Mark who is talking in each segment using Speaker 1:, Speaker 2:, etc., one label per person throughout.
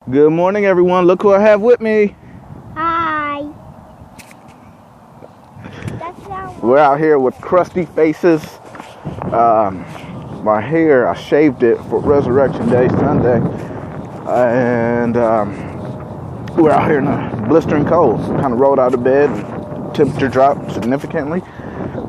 Speaker 1: Good morning, everyone. Look who I have with me.
Speaker 2: Hi. That's not
Speaker 1: We're out here with crusty faces. My hair, I shaved it for Resurrection Day, Sunday. And we're out here in the blistering cold. Kind of rolled out of bed. Temperature dropped significantly.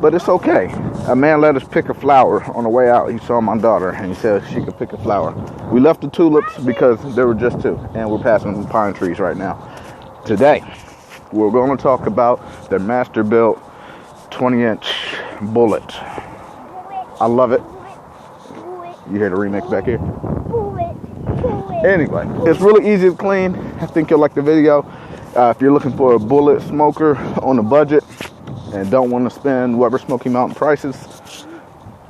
Speaker 1: But it's okay. A man let us pick a flower on the way out. He saw my daughter and he said she could pick a flower. We left the tulips because there were just two. And we're passing pine trees right now. Today, we're going to talk about the master-built 20-inch bullet. I love it. You hear the remix back here? Anyway, it's really easy to clean. I think you'll like the video. If you're looking for a bullet smoker on a budget and don't want to spend Weber Smoky Mountain prices,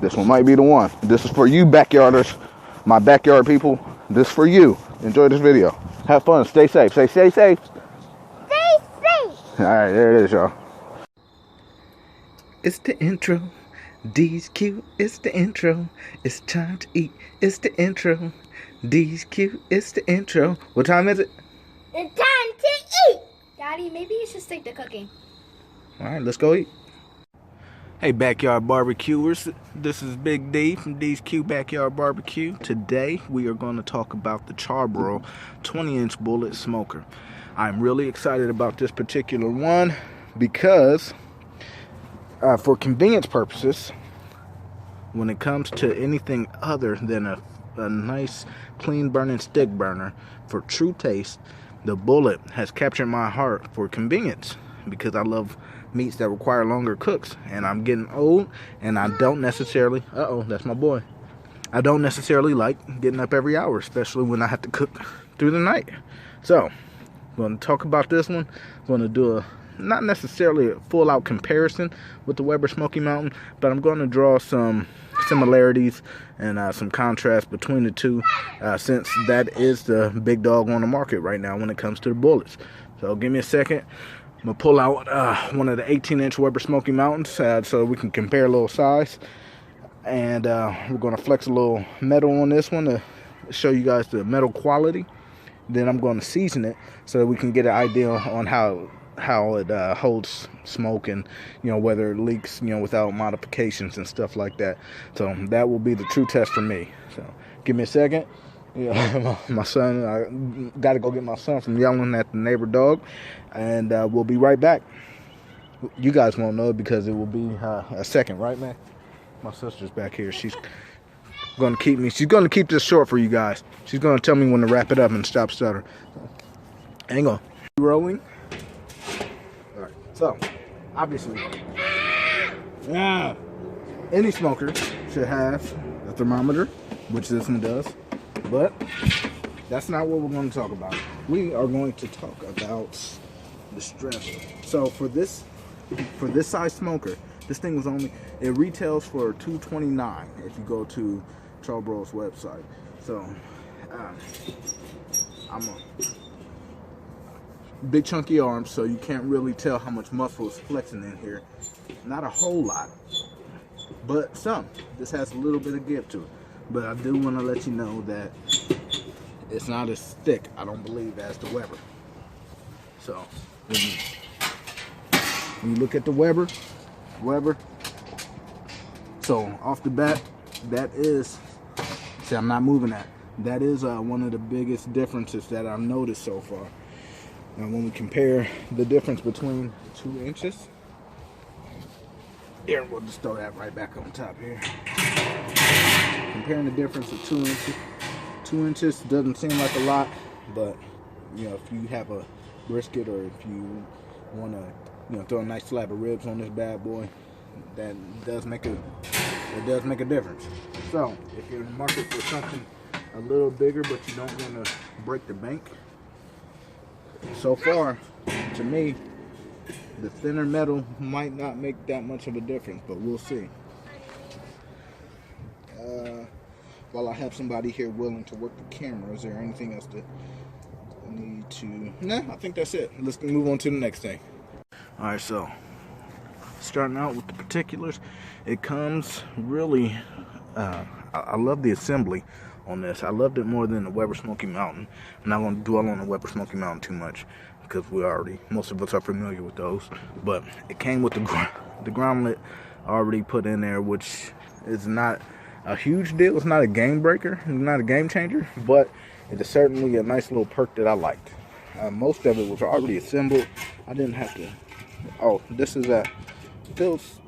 Speaker 1: this one might be the one. This is for you backyarders, my backyard people. This is for you. Enjoy this video. Have fun. Stay safe. Stay safe.
Speaker 2: Stay safe.
Speaker 1: All right, there it is, y'all.
Speaker 3: It's the intro. D's cute. It's the intro. It's time to eat. It's the intro. D's cute. It's the intro. What time is it?
Speaker 2: It's time to eat.
Speaker 4: Daddy, maybe you should stick to cooking.
Speaker 3: All right, let's go eat. Hey, backyard barbecuers. This is Big D from D's Cute Backyard Barbecue. Today, we are going to talk about the Char-Broil 20-inch bullet smoker. I'm really excited about this particular one because for convenience purposes, when it comes to anything other than a nice clean burning stick burner for true taste, the bullet has captured my heart for convenience because I love meats that require longer cooks, and I'm getting old and I don't necessarily that's my boy. I don't necessarily like getting up every hour, especially when I have to cook through the night. So I'm going to talk about this one. I'm going to do not necessarily a full-out comparison with the Weber Smoky Mountain, but I'm going to draw some similarities and some contrast between the two, since that is the big dog on the market right now when it comes to the bullets. So give me a second. I'm going to pull out one of the 18-inch Weber Smoky Mountains so we can compare a little size. And we're going to flex a little metal on this one to show you guys the metal quality. Then I'm going to season it so that we can get an idea on how it holds smoke and, whether it leaks, without modifications and stuff like that. So that will be the true test for me. So give me a second. My son, I got to go get my son from yelling at the neighbor dog, and we'll be right back. You guys won't know it because it will be a second, right, man? My sister's back here. She's going to keep me. She's going to keep this short for you guys. She's going to tell me when to wrap it up and stop stuttering. Hang on. Rolling. All right. So, obviously, any smoker should have a thermometer, which this one does. But that's not what we're going to talk about. We are going to talk about the strength. So for this size smoker, this thing was it retails for $229 if you go to Char-Broil's website. So I'm a big chunky arms, so you can't really tell how much muscle is flexing in here. Not a whole lot, but some. This has a little bit of give to it. But I do want to let you know that it's not as thick, I don't believe, as the Weber. So, when you look at the Weber, so off the bat, that is, see, I'm not moving that. That is one of the biggest differences that I've noticed so far. Now, when we compare the difference between 2 inches, here, we'll just throw that right back on top here. Comparing the difference of 2 inches. 2 inches doesn't seem like a lot, but if you have a brisket or if you want to throw a nice slab of ribs on this bad boy, that does make a difference. So if you're in the market for something a little bigger but you don't want to break the bank, so far to me the thinner metal might not make that much of a difference, but we'll see. While I have somebody here willing to work the camera, is there anything else that I need to... Nah, I think that's it. Let's move on to the next thing. Alright, so starting out with the particulars, it comes really... I love the assembly on this. I loved it more than the Weber Smoky Mountain. I'm not going to dwell on the Weber Smoky Mountain too much because most of us are familiar with those. But it came with the groundlet already put in there, which is not a huge deal. It's not a game breaker, not a game changer, but it is certainly a nice little perk that I liked. Most of it was already assembled. I didn't have to. Oh, this is feels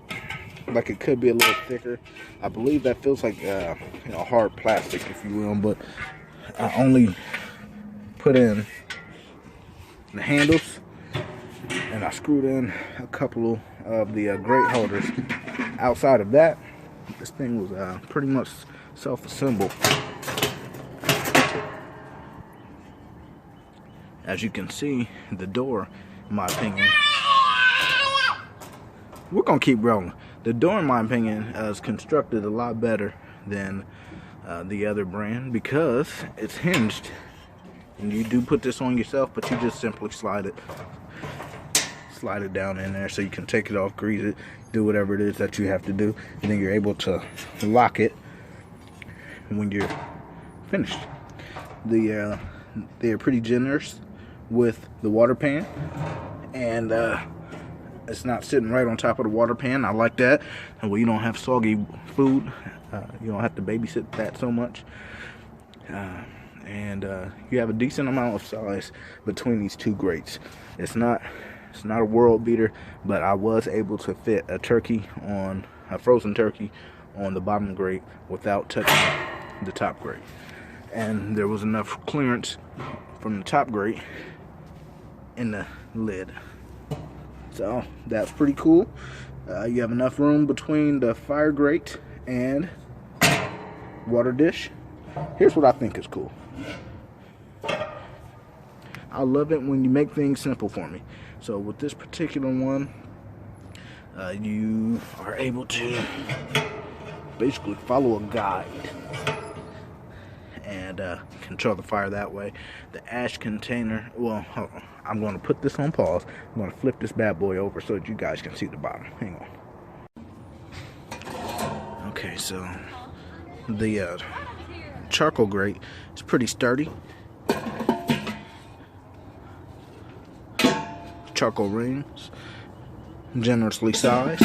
Speaker 3: like it could be a little thicker. I believe that feels like hard plastic, if you will, but I only put in the handles and I screwed in a couple of the grate holders. Outside of that, this thing was pretty much self-assembled. As you can see, the door, in my opinion, we're gonna keep rolling. The door, in my opinion, is constructed a lot better than the other brand because it's hinged. And you do put this on yourself, but you just simply slide it down in there so you can take it off, grease it, do whatever it is that you have to do, and then you're able to lock it when you're finished. They're pretty generous with the water pan, and it's not sitting right on top of the water pan. I like that. And you don't have soggy food. You don't have to babysit that so much. And you have a decent amount of size between these two grates. It's not a world beater, but I was able to fit a frozen turkey on the bottom grate without touching the top grate. And there was enough clearance from the top grate in the lid. So that's pretty cool. You have enough room between the fire grate and water dish. Here's what I think is cool. I love it when you make things simple for me. So with this particular one, you are able to basically follow a guide and control the fire that way. The ash container, well, hold on. I'm going to put this on pause. I'm going to flip this bad boy over so that you guys can see the bottom. Hang on. Okay, so the charcoal grate is pretty sturdy. Charcoal rings, generously sized.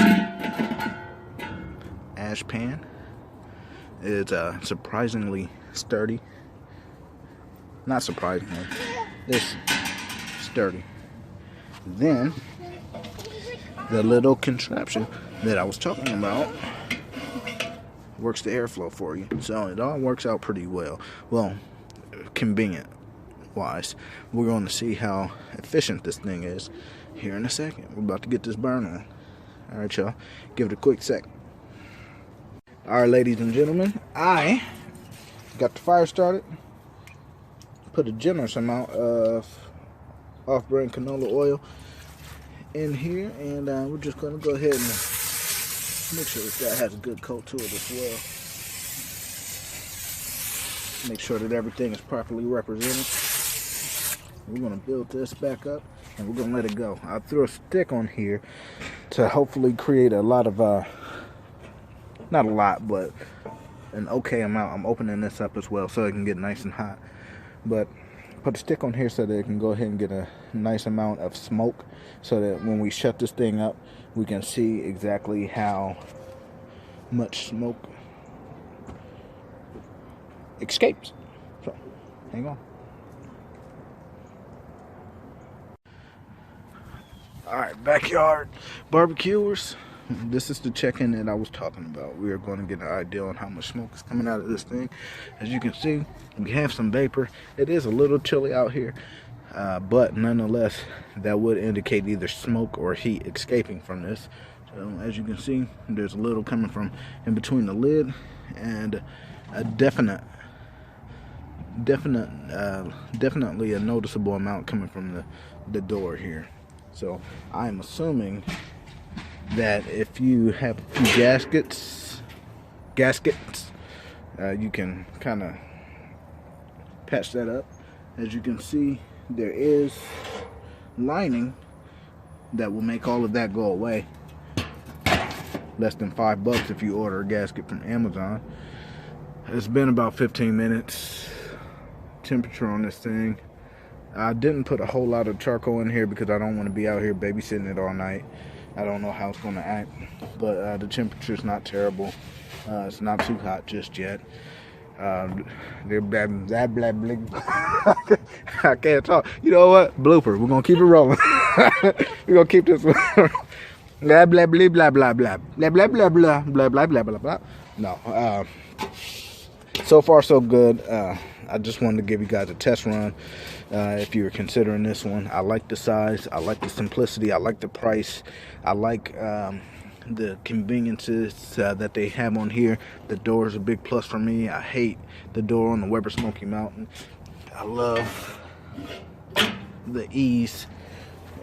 Speaker 3: Ash pan is surprisingly sturdy. Not surprisingly, it's sturdy. Then the little contraption that I was talking about works the airflow for you, so it all works out pretty well. Well, convenient wise. We're going to see how efficient this thing is here in a second. We're about to get this burn on. Alright, y'all, give it a quick sec. Alright, ladies and gentlemen, I got the fire started, put a generous amount of off-brand canola oil in here, and we're just going to go ahead and make sure that has a good coat to it as well. Make sure that everything is properly represented. We're going to build this back up and we're going to let it go. I threw a stick on here to hopefully create a lot of, not a lot, but an okay amount. I'm opening this up as well so it can get nice and hot. But put a stick on here so that it can go ahead and get a nice amount of smoke so that when we shut this thing up, we can see exactly how much smoke escapes. So, hang on. Alright, backyard barbecuers. This is the check-in that I was talking about. We are going to get an idea on how much smoke is coming out of this thing. As you can see, we have some vapor. It is a little chilly out here, but nonetheless, that would indicate either smoke or heat escaping from this. So as you can see, there's a little coming from in between the lid, and a definitely a noticeable amount coming from the door here. So I'm assuming that if you have a few gaskets, you can kind of patch that up. As you can see, there is lining that will make all of that go away. Less than $5 if you order a gasket from Amazon. It's been about 15 minutes. Temperature on this thing. I didn't put a whole lot of charcoal in here because I don't want to be out here babysitting it all night. I don't know how it's going to act, but the temperature's not terrible. It's not too hot just yet. I can't talk. You know what? Blooper. We're going to keep it rolling. We're going to keep this one. Blah, blah, blah, blah, blah, blah. Blah, blah, blah, blah, blah, blah, blah, blah, blah. No. So far, so good. I just wanted to give you guys a test run if you were considering this one. I like the size. I like the simplicity. I like the price. I like the conveniences that they have on here. The door is a big plus for me. I hate the door on the Weber Smoky Mountain. I love the ease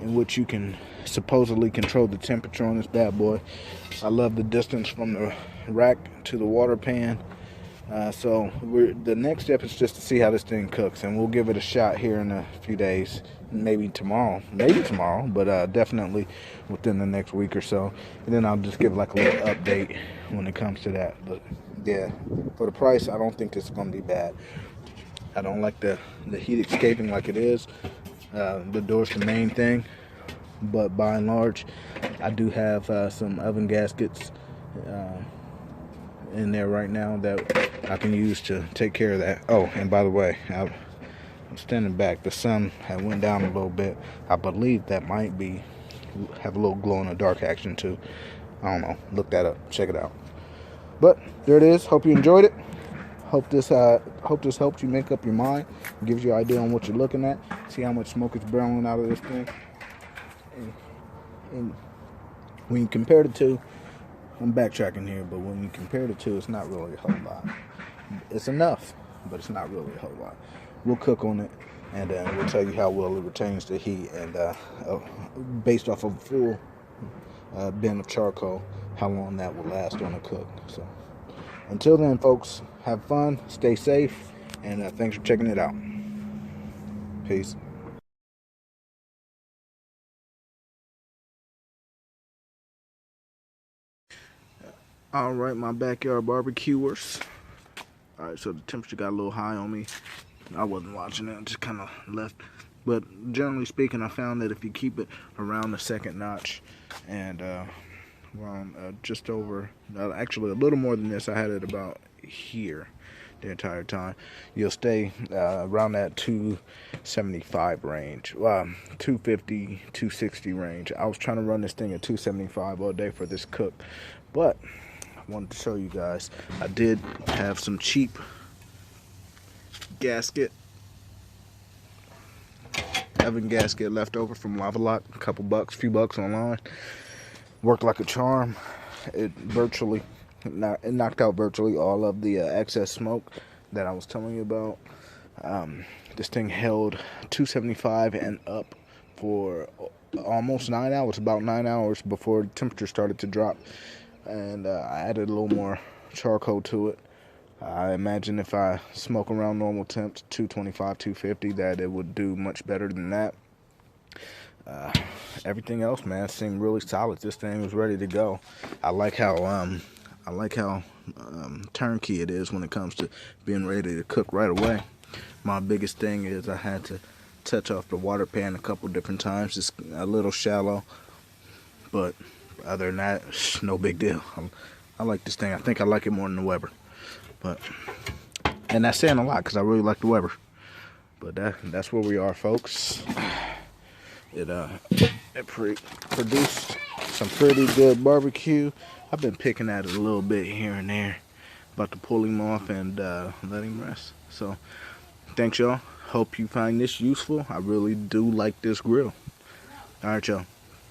Speaker 3: in which you can supposedly control the temperature on this bad boy. I love the distance from the rack to the water pan. So the next step is just to see how this thing cooks, and we'll give it a shot here in a few days, maybe tomorrow, but definitely within the next week or so. And then I'll just give like a little update when it comes to that. But yeah, for the price, I don't think this is going to be bad. I don't like the heat escaping like it is. The door's the main thing, but by and large, I do have some oven gaskets in there right now that I can use to take care of that. Oh, and by the way, I'm standing back. The sun had went down a little bit. I believe that might have a little glow in the dark action too. I don't know. Look that up. Check it out. But there it is. Hope you enjoyed it. Hope this helped you make up your mind. Gives you an idea on what you're looking at. See how much smoke is barreling out of this thing. And when you compare the two, I'm backtracking here, but when you compare the two, it's not really a whole lot. It's enough, but it's not really a whole lot. We'll cook on it, and we'll tell you how well it retains the heat, and based off of a full bin of charcoal, how long that will last on a cook. So until then, folks, have fun, stay safe, and thanks for checking it out. Peace. All right, my backyard barbecuers. All right, so the temperature got a little high on me. I wasn't watching it, I just kind of left. But generally speaking, I found that if you keep it around the second notch, and around just over, actually a little more than this, I had it about here the entire time, you'll stay around that 275 range, 250, 260 range. I was trying to run this thing at 275 all day for this cook, but I wanted to show you guys. I did have some cheap oven gasket left over from Lava Lock, a few bucks online. Worked like a charm. It knocked out virtually all of the excess smoke that I was telling you about. This thing held 275 and up for almost 9 hours, about 9 hours before the temperature started to drop. And I added a little more charcoal to it. I imagine if I smoke around normal temps, 225, 250, that it would do much better than that. Everything else, man, seemed really solid. This thing was ready to go. I like how turnkey it is when it comes to being ready to cook right away. My biggest thing is I had to touch off the water pan a couple different times. It's a little shallow, but other than that, no big deal. I like this thing. I think I like it more than the Weber. And that's saying a lot because I really like the Weber. But that's where we are, folks. It produced some pretty good barbecue. I've been picking at it a little bit here and there. About to pull him off and let him rest. So, thanks, y'all. Hope you find this useful. I really do like this grill. All right, y'all.